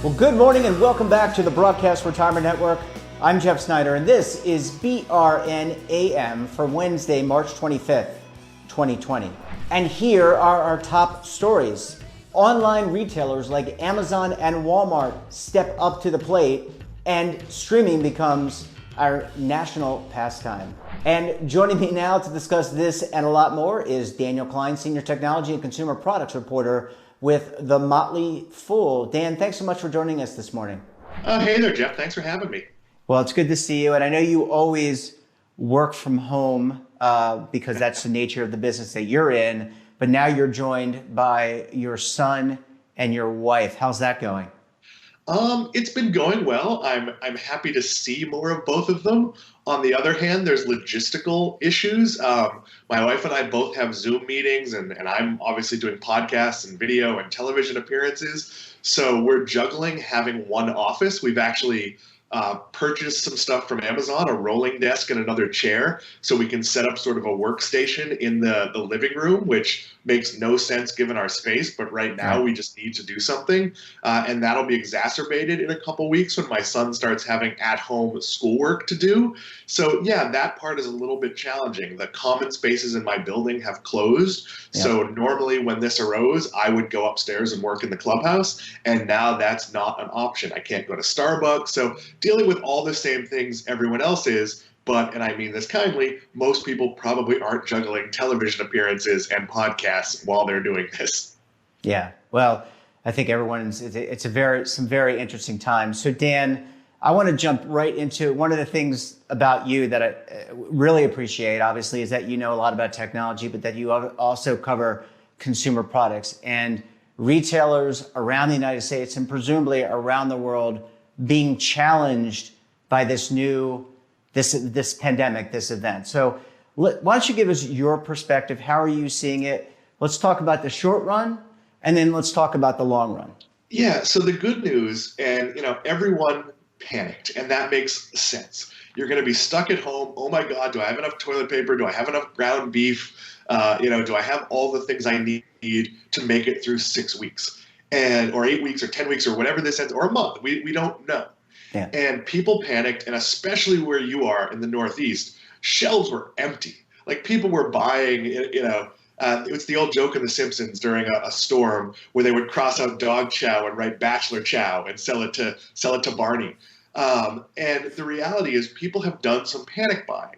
Well, good morning and welcome back to the Broadcast Retirement Network. I'm Jeff Snyder and this is BRN AM for Wednesday, March 25th, 2020. And here are our top stories. Online retailers like Amazon and Walmart step up to the plate and streaming becomes our national pastime. And joining me now to discuss this and a lot more is Daniel Klein, Senior Technology and Consumer Products Reporter with The Motley Fool. Dan, thanks so much for joining us this morning. Hey there, Jeff. Thanks for having me. Well, it's good to see you. And I know you always work from home because that's the nature of the business that you're in. But now you're joined by your son and your wife. How's that going? It's been going well. I'm happy to see more of both of them. On the other hand, there's logistical issues. My wife and I both have Zoom meetings, and I'm obviously doing podcasts and video and television appearances. So we're juggling having one office. We've actually purchased some stuff from Amazon, a rolling desk and another chair, so we can set up sort of a workstation in the living room, which makes no sense given our space. But right now we just need to do something. And that'll be exacerbated in a couple weeks when my son starts having at-home schoolwork to do. So yeah, that part is a little bit challenging. The common spaces in my building have closed. Yeah. So normally when this arose, I would go upstairs and work in the clubhouse. And now that's not an option. I can't go to Starbucks. So dealing with all the same things everyone else is, but, and I mean this kindly, most people probably aren't juggling television appearances and podcasts while they're doing this. Yeah, well, I think it's some very interesting times. So Dan, I want to jump right into one of the things about you that I really appreciate, obviously, is that you know a lot about technology, but that you also cover consumer products and retailers around the United States and presumably around the world being challenged by this pandemic, this event. So why don't you give us your perspective? How are you seeing it? Let's talk about the short run, and then let's talk about the long run. Yeah, so the good news, and everyone panicked, and that makes sense. You're going to be stuck at home. Oh my God, do I have enough toilet paper? Do I have enough ground beef? Do I have all the things I need to make it through 6 weeks? Or 8 weeks or 10 weeks or whatever this ends, or a month. We don't know. Yeah. And people panicked, and especially where you are in the Northeast, shelves were empty. Like people were buying, it's the old joke in The Simpsons during a storm where they would cross out dog chow and write bachelor chow and sell it to Barney. And the reality is people have done some panic buying.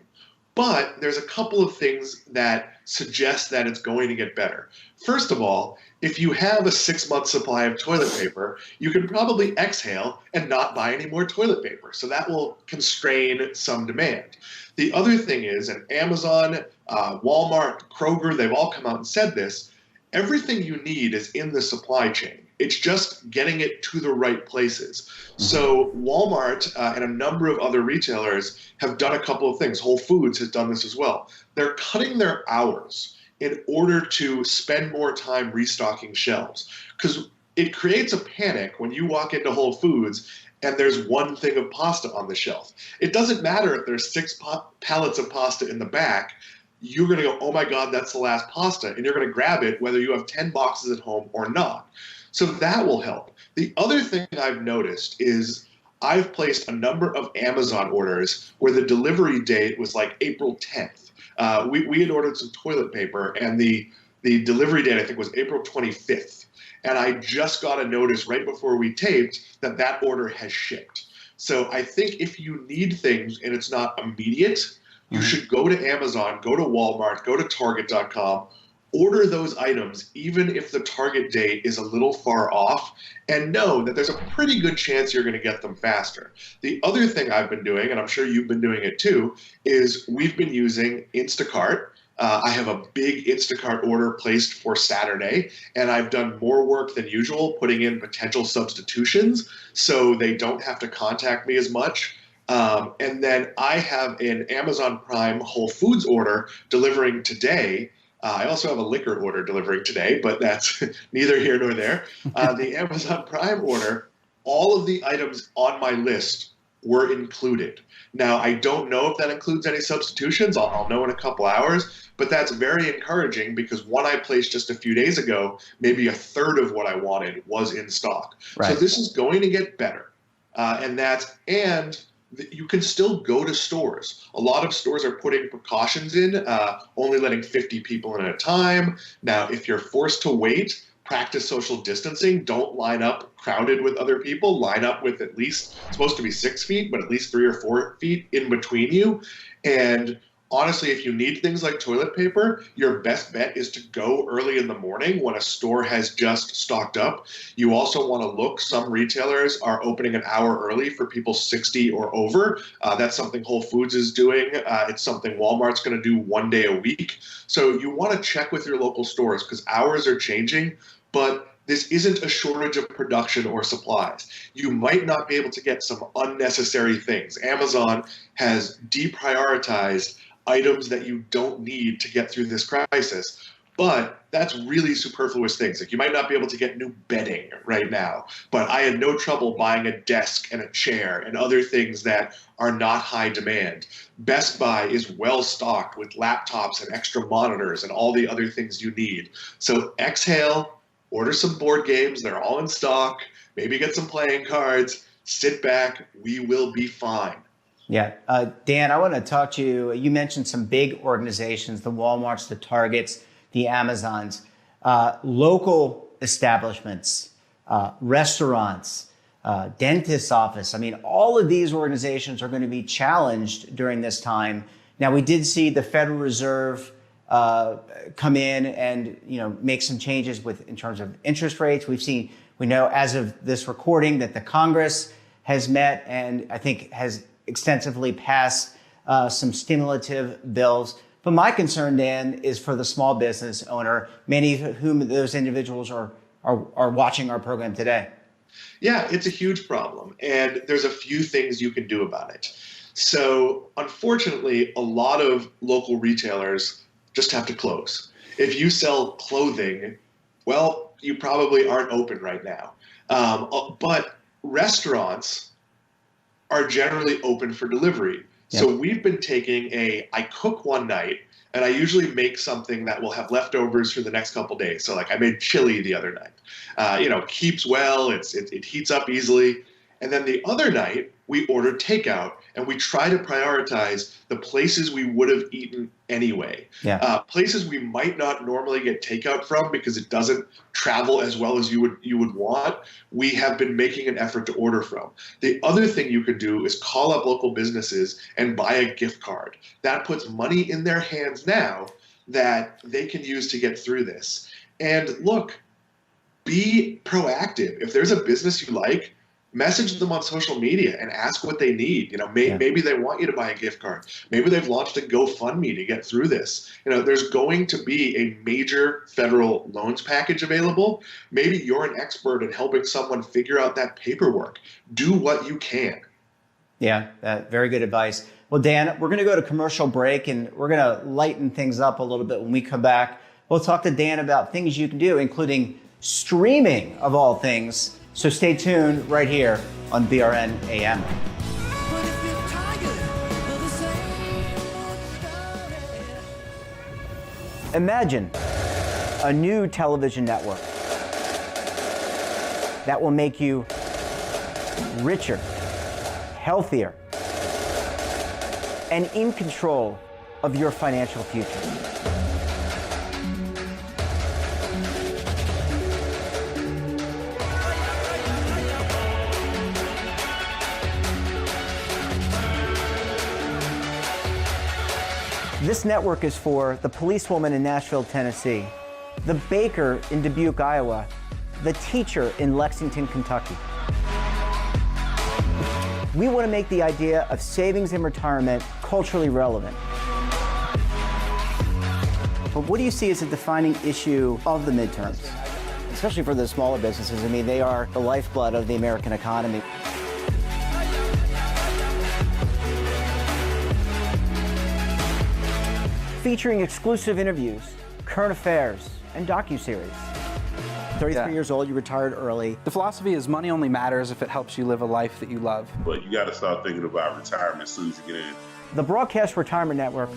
But there's a couple of things that suggest that it's going to get better. First of all, if you have a 6-month supply of toilet paper, you can probably exhale and not buy any more toilet paper. So that will constrain some demand. The other thing is, and Amazon, Walmart, Kroger, they've all come out and said this, everything you need is in the supply chain. It's just getting it to the right places. Mm-hmm. So Walmart and a number of other retailers have done a couple of things. Whole Foods has done this as well. They're cutting their hours in order to spend more time restocking shelves. Because it creates a panic when you walk into Whole Foods and there's one thing of pasta on the shelf. It doesn't matter if there's 6 pallets of pasta in the back. You're going to go, oh my God, that's the last pasta. And you're going to grab it whether you have 10 boxes at home or not. So that will help. The other thing I've noticed is I've placed a number of Amazon orders where the delivery date was like April 10th. We had ordered some toilet paper, and the delivery date, I think, was April 25th. And I just got a notice right before we taped that order has shipped. So I think if you need things and it's not immediate, you should go to Amazon, go to Walmart, go to Target.com, order those items, even if the target date is a little far off, and know that there's a pretty good chance you're going to get them faster. The other thing I've been doing, and I'm sure you've been doing it too, is we've been using Instacart. I have a big Instacart order placed for Saturday, and I've done more work than usual putting in potential substitutions so they don't have to contact me as much. And then I have an Amazon Prime Whole Foods order delivering today. I also have a liquor order delivering today, but that's neither here nor there. The Amazon Prime order, all of the items on my list were included. Now, I don't know if that includes any substitutions. I'll know in a couple hours, but that's very encouraging because one I placed just a few days ago, maybe a third of what I wanted was in stock. Right. So this is going to get better. And you can still go to stores. A lot of stores are putting precautions in, only letting 50 people in at a time. Now, if you're forced to wait, practice social distancing. Don't line up crowded with other people. Line up with at least, it's supposed to be 6 feet, but at least 3 or 4 feet in between you. And honestly, if you need things like toilet paper, your best bet is to go early in the morning when a store has just stocked up. You also want to look. Some retailers are opening an hour early for people 60 or over. That's something Whole Foods is doing. It's something Walmart's going to do 1 day a week. So you want to check with your local stores because hours are changing, but this isn't a shortage of production or supplies. You might not be able to get some unnecessary things. Amazon has deprioritized items that you don't need to get through this crisis. But that's really superfluous things. Like you might not be able to get new bedding right now, but I had no trouble buying a desk and a chair and other things that are not high demand. Best Buy is well stocked with laptops and extra monitors and all the other things you need. So exhale, order some board games. They're all in stock. Maybe get some playing cards. Sit back. We will be fine. Yeah. Dan, I want to talk to you. You mentioned some big organizations, the Walmarts, the Targets, the Amazons, local establishments, restaurants, dentist's office. I mean, all of these organizations are going to be challenged during this time. Now, we did see the Federal Reserve come in and, make some changes in terms of interest rates. We know as of this recording that the Congress has met and I think has extensively passed some stimulative bills. But my concern, Dan, is for the small business owner, many of whom those individuals are watching our program today. Yeah, it's a huge problem. And there's a few things you can do about it. So unfortunately, a lot of local retailers just have to close. If you sell clothing, well, you probably aren't open right now. But restaurants are generally open for delivery. Yep. So we've been taking I cook one night and I usually make something that will have leftovers for the next couple days. So like I made chili the other night. Keeps well, it heats up easily. And then the other night we ordered takeout and we try to prioritize the places we would have eaten anyway. Yeah. Places we might not normally get takeout from because it doesn't travel as well as you would want. We have been making an effort to order from. The other thing you could do is call up local businesses and buy a gift card. That puts money in their hands now that they can use to get through this. And look, be proactive. If there's a business you like, message them on social media and ask what they need. Maybe they want you to buy a gift card. Maybe they've launched a GoFundMe to get through this. There's going to be a major federal loans package available. Maybe you're an expert in helping someone figure out that paperwork. Do what you can. Yeah, very good advice. Well, Dan, we're going to go to commercial break and we're going to lighten things up a little bit. When we come back, we'll talk to Dan about things you can do, including streaming of all things. So stay tuned right here on BRN AM. Imagine a new television network that will make you richer, healthier, and in control of your financial future. This network is for the policewoman in Nashville, Tennessee, the baker in Dubuque, Iowa, the teacher in Lexington, Kentucky. We want to make the idea of savings and retirement culturally relevant. But what do you see as a defining issue of the midterms, especially for the smaller businesses? I mean, they are the lifeblood of the American economy. Featuring exclusive interviews, current affairs, and docuseries. 33 years old, you retired early. The philosophy is money only matters if it helps you live a life that you love. But you got to start thinking about retirement as soon as you get in. The Broadcast Retirement Network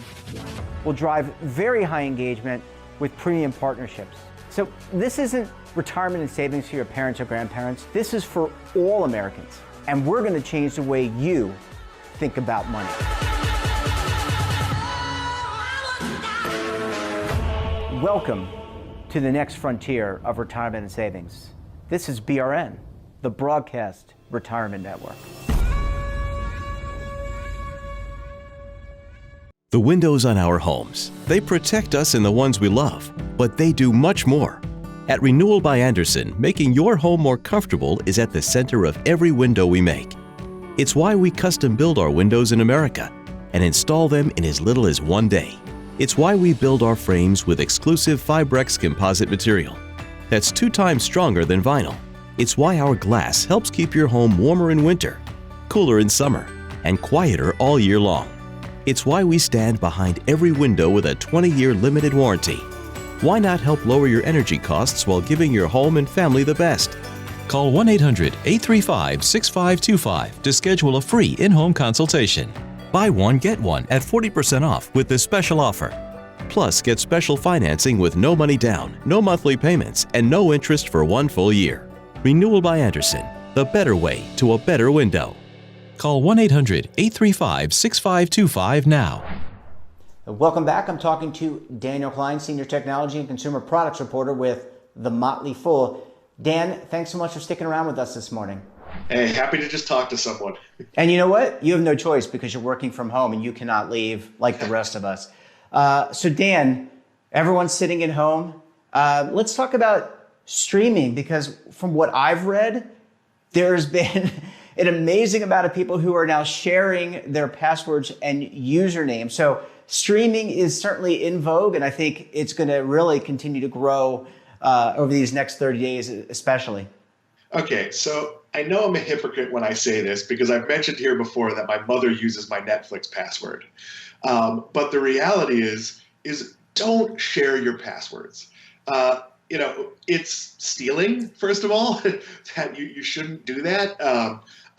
will drive very high engagement with premium partnerships. So this isn't retirement and savings for your parents or grandparents. This is for all Americans. And we're going to change the way you think about money. Welcome to the next frontier of retirement and savings. This is BRN, the Broadcast Retirement Network. The windows on our homes, they protect us and the ones we love, but they do much more. At Renewal by Andersen, making your home more comfortable is at the center of every window we make. It's why we custom build our windows in America and install them in as little as 1 day. It's why we build our frames with exclusive FIBREX composite material that's 2 times stronger than vinyl. It's why our glass helps keep your home warmer in winter, cooler in summer, and quieter all year long. It's why we stand behind every window with a 20-year limited warranty. Why not help lower your energy costs while giving your home and family the best? Call 1-800-835-6525 to schedule a free in-home consultation. Buy one, get one at 40% off with this special offer. Plus, get special financing with no money down, no monthly payments, and no interest for 1 full year. Renewal by Andersen, the better way to a better window. Call 1-800-835-6525 now. Welcome back. I'm talking to Daniel Klein, Senior Technology and Consumer Products Reporter with The Motley Fool. Dan, thanks so much for sticking around with us this morning. Hey, happy to just talk to someone. And you know what? You have no choice because you're working from home and you cannot leave like the rest of us. So Dan, everyone's sitting at home. Let's talk about streaming, because from what I've read, there's been an amazing amount of people who are now sharing their passwords and usernames. So streaming is certainly in vogue, and I think it's going to really continue to grow over these next 30 days, especially. Okay, so I know I'm a hypocrite when I say this because I've mentioned here before that my mother uses my Netflix password. But the reality is don't share your passwords. It's stealing, first of all, that you shouldn't do that.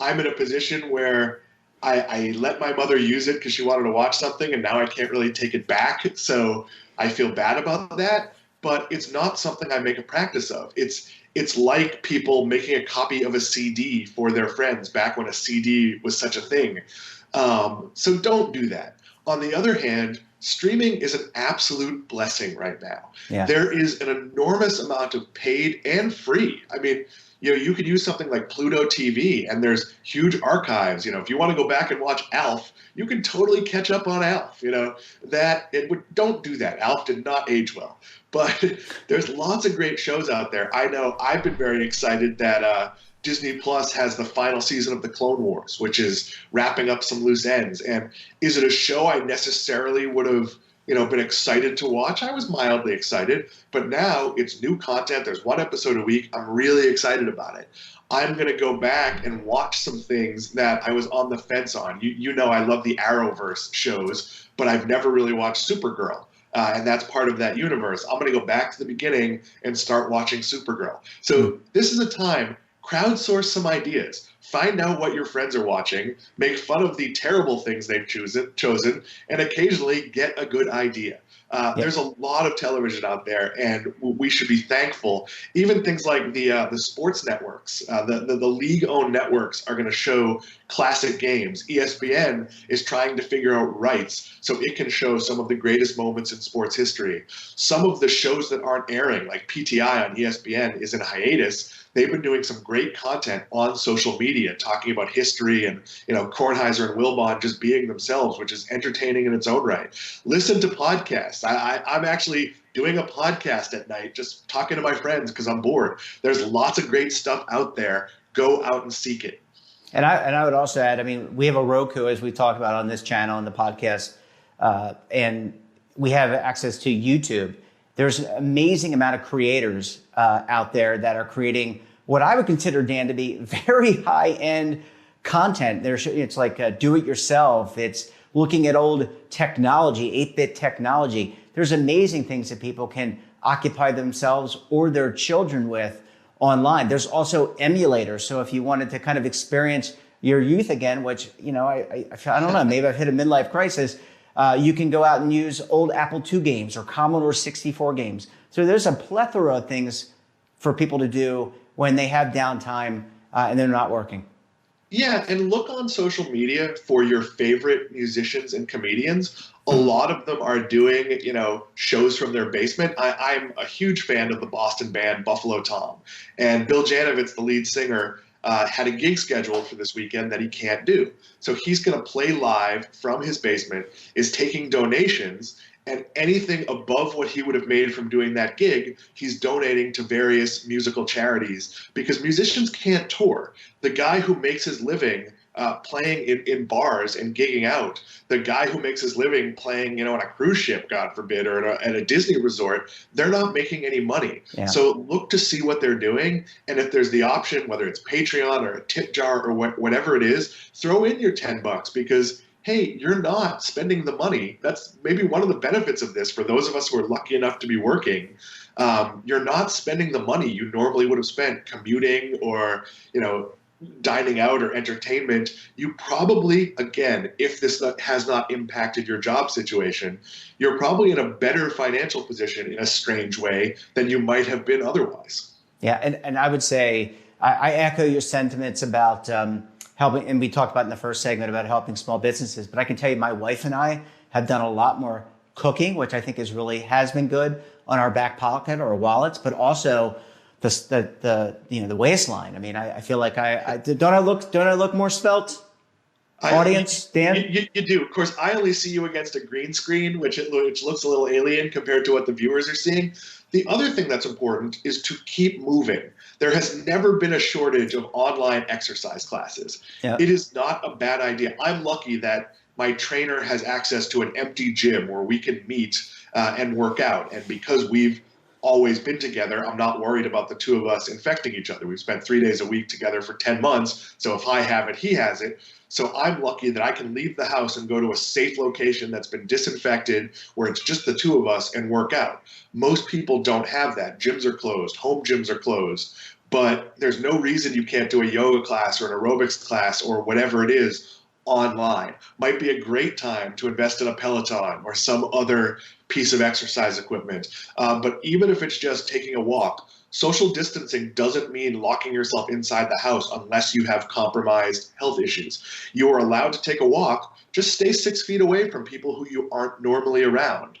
I'm in a position where I let my mother use it because she wanted to watch something, and now I can't really take it back. So I feel bad about that, but it's not something I make a practice of. It's like people making a copy of a CD for their friends back when a CD was such a thing. So don't do that. On the other hand, streaming is an absolute blessing right now. Yeah. There is an enormous amount of paid and free. I mean, you could use something like Pluto TV, and there's huge archives. If you want to go back and watch Alf, you can totally catch up on Alf. Don't do that. Alf did not age well. But there's lots of great shows out there. I know I've been very excited that Disney Plus has the final season of The Clone Wars, which is wrapping up some loose ends. And is it a show I necessarily would have been excited to watch? I was mildly excited, but now it's new content. There's 1 episode a week. I'm really excited about it. I'm going to go back and watch some things that I was on the fence on. I love the Arrowverse shows, but I've never really watched Supergirl. And that's part of that universe. I'm going to go back to the beginning and start watching Supergirl. So this is a time, crowdsource some ideas. Find out what your friends are watching, make fun of the terrible things they've chosen, and occasionally get a good idea. There's a lot of television out there, and we should be thankful. Even things like the sports networks, the league-owned networks are going to show classic games. ESPN is trying to figure out rights so it can show some of the greatest moments in sports history. Some of the shows that aren't airing, like PTI on ESPN, is in hiatus. They've been doing some great content on social media, talking about history and, Kornheiser and Wilbon just being themselves, which is entertaining in its own right. Listen to podcasts. I'm actually doing a podcast at night, just talking to my friends because I'm bored. There's lots of great stuff out there. Go out and seek it. And I would also add, we have a Roku, as we talked about on this channel and the podcast, and we have access to YouTube. There's an amazing amount of creators out there that are creating what I would consider, Dan, to be very high-end content. It's like do-it-yourself. It's looking at old technology, 8-bit technology. There's amazing things that people can occupy themselves or their children with online. There's also emulators. So if you wanted to kind of experience your youth again, which, I don't know, maybe I've hit a midlife crisis, you can go out and use old Apple II games or Commodore 64 games. So there's a plethora of things for people to do when they have downtime and they're not working. Yeah, and look on social media for your favorite musicians and comedians. A lot of them are doing, shows from their basement. I'm a huge fan of the Boston band Buffalo Tom. And Bill Janovitz, the lead singer, had a gig scheduled for this weekend that he can't do. So he's going to play live from his basement, is taking donations, and anything above what he would have made from doing that gig, he's donating to various musical charities because musicians can't tour. The guy who makes his living playing in bars and gigging out, the guy who makes his living playing, on a cruise ship, God forbid, or at a Disney resort, they're not making any money. Yeah. So look to see what they're doing. And if there's the option, whether it's Patreon or a tip jar or whatever it is, throw in your $10 because hey, you're not spending the money. That's maybe one of the benefits of this for those of us who are lucky enough to be working. You're not spending the money you normally would have spent commuting or, dining out or entertainment. You probably, again, if this has not impacted your job situation, you're probably in a better financial position in a strange way than you might have been otherwise. Yeah, and I would say I echo your sentiments about helping, and we talked about in the first segment about helping small businesses, but I can tell you my wife and I have done a lot more cooking, which I think has been good on our back pocket or wallets, but also the waistline. I mean, I feel like don't I look more svelte? Audience, Dan? You do. Of course, I only see you against a green screen, which looks a little alien compared to what the viewers are seeing. The other thing that's important is to keep moving. There has never been a shortage of online exercise classes. Yeah. It is not a bad idea. I'm lucky that my trainer has access to an empty gym where we can meet and work out. And because we've always been together, I'm not worried about the two of us infecting each other. We've spent 3 days a week together for 10 months. So if I have it, he has it. So I'm lucky that I can leave the house and go to a safe location that's been disinfected where it's just the two of us and work out. Most people don't have that. Gyms are closed. Home gyms are closed. But there's no reason you can't do a yoga class or an aerobics class or whatever it is online. Might be a great time to invest in a Peloton or some other piece of exercise equipment. But even if it's just taking a walk, social distancing doesn't mean locking yourself inside the house unless you have compromised health issues. You are allowed to take a walk. Just stay 6 feet away from people who you aren't normally around.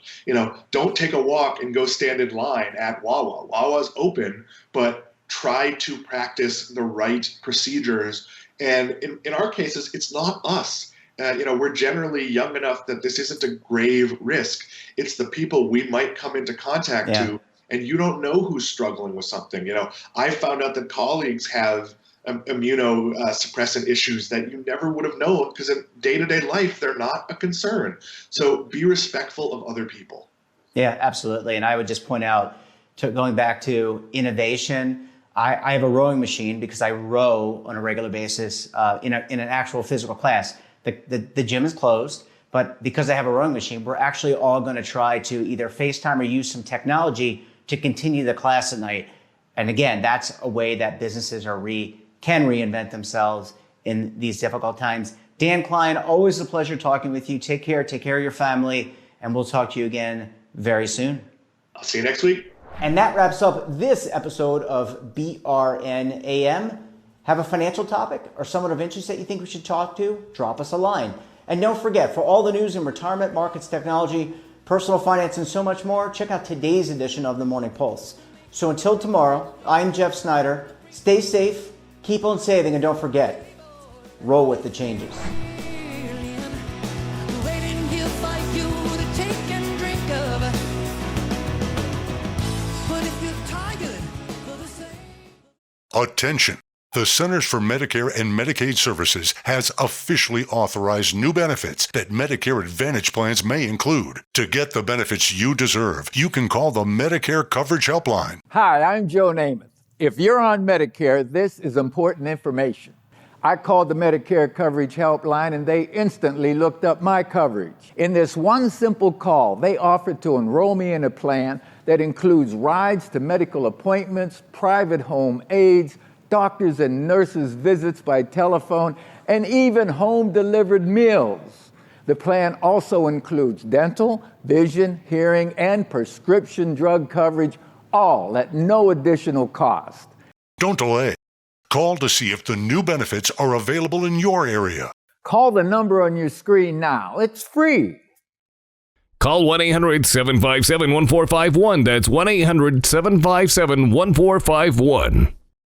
Don't take a walk and go stand in line at Wawa. Wawa's open, but try to practice the right procedures. And in our cases, it's not us. We're generally young enough that this isn't a grave risk. It's the people we might come into contact to, and you don't know who's struggling with something. I found out that colleagues have immunosuppressant issues that you never would have known because in day-to-day life, they're not a concern. So be respectful of other people. Yeah, absolutely. And I would just point out, going back to innovation, I have a rowing machine because I row on a regular basis in an actual physical class. The gym is closed, but because I have a rowing machine, we're actually all going to try to either FaceTime or use some technology to continue the class at night. And again, that's a way that businesses can reinvent themselves in these difficult times. Dan Klein, always a pleasure talking with you. Take care of your family, and we'll talk to you again very soon. I'll see you next week. And that wraps up this episode of BRN AM. Have a financial topic or someone of interest that you think we should talk to? Drop us a line. And don't forget, for all the news in retirement, markets, technology, personal finance, and so much more, check out today's edition of the Morning Pulse. So until tomorrow, I'm Jeff Snyder. Stay safe, keep on saving, and don't forget, roll with the changes. Attention! The Centers for Medicare and Medicaid Services has officially authorized new benefits that Medicare Advantage plans may include. To get the benefits you deserve, you can call the Medicare Coverage Helpline. Hi, I'm Joe Namath. If you're on Medicare, this is important information. I called the Medicare Coverage Helpline and they instantly looked up my coverage. In this one simple call, they offered to enroll me in a plan that includes rides to medical appointments, private home aides, doctors and nurses' visits by telephone, and even home-delivered meals. The plan also includes dental, vision, hearing, and prescription drug coverage, all at no additional cost. Don't delay. Call to see if the new benefits are available in your area. Call the number on your screen now. It's free. Call 1-800-757-1451. That's 1-800-757-1451.